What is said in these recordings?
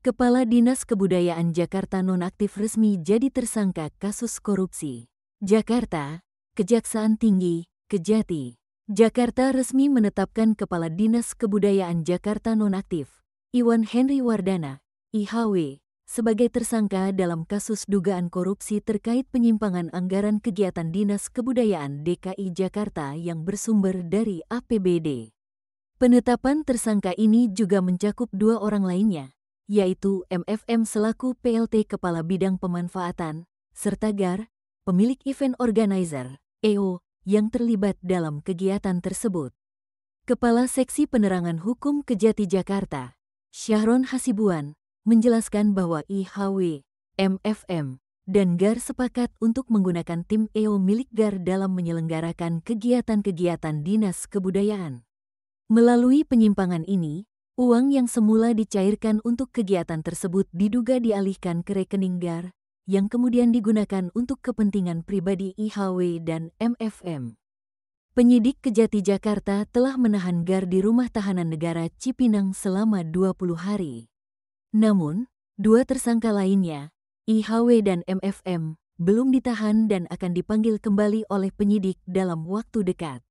Kepala Dinas Kebudayaan Jakarta nonaktif resmi jadi tersangka kasus korupsi. Jakarta, Kejaksaan Tinggi, Kejati. Jakarta resmi menetapkan Kepala Dinas Kebudayaan Jakarta nonaktif, Iwan Henry Wardana, IHW, sebagai tersangka dalam kasus dugaan korupsi terkait penyimpangan anggaran kegiatan Dinas Kebudayaan DKI Jakarta yang bersumber dari APBD. Penetapan tersangka ini juga mencakup dua orang lainnya, yaitu MFM selaku PLT Kepala Bidang Pemanfaatan, serta GAR, pemilik event organizer, EO, yang terlibat dalam kegiatan tersebut. Kepala Seksi Penerangan Hukum Kejati Jakarta, Syahron Hasibuan, menjelaskan bahwa IHW, MFM, dan GAR sepakat untuk menggunakan tim EO milik GAR dalam menyelenggarakan kegiatan-kegiatan Dinas Kebudayaan. Melalui penyimpangan ini, uang yang semula dicairkan untuk kegiatan tersebut diduga dialihkan ke rekening GAR, yang kemudian digunakan untuk kepentingan pribadi IHW dan MFM. Penyidik Kejati Jakarta telah menahan GAR di Rumah Tahanan Negara Cipinang selama 20 hari. Namun, dua tersangka lainnya, IHW dan MFM, belum ditahan dan akan dipanggil kembali oleh penyidik dalam waktu dekat.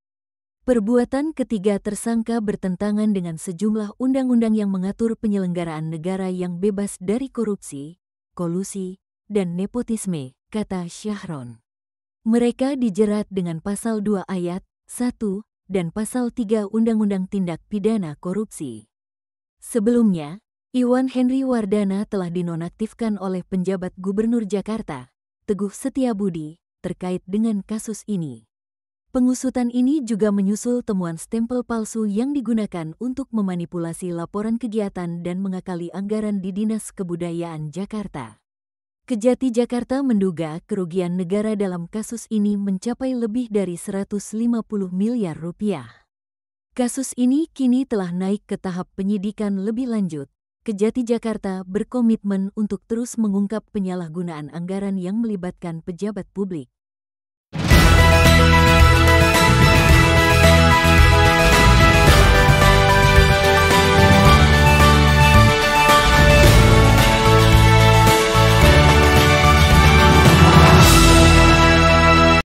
Perbuatan ketiga tersangka bertentangan dengan sejumlah undang-undang yang mengatur penyelenggaraan negara yang bebas dari korupsi, kolusi, dan nepotisme, kata Syahron. Mereka dijerat dengan Pasal 2 Ayat 1 dan Pasal 3 Undang-Undang Tindak Pidana Korupsi. Sebelumnya, Iwan Henry Wardana telah dinonaktifkan oleh penjabat Gubernur Jakarta, Teguh Setiabudi, terkait dengan kasus ini. Pengusutan ini juga menyusul temuan stempel palsu yang digunakan untuk memanipulasi laporan kegiatan dan mengakali anggaran di Dinas Kebudayaan Jakarta. Kejati Jakarta menduga kerugian negara dalam kasus ini mencapai lebih dari 150 miliar rupiah. Kasus ini kini telah naik ke tahap penyidikan lebih lanjut. Kejati Jakarta berkomitmen untuk terus mengungkap penyalahgunaan anggaran yang melibatkan pejabat publik.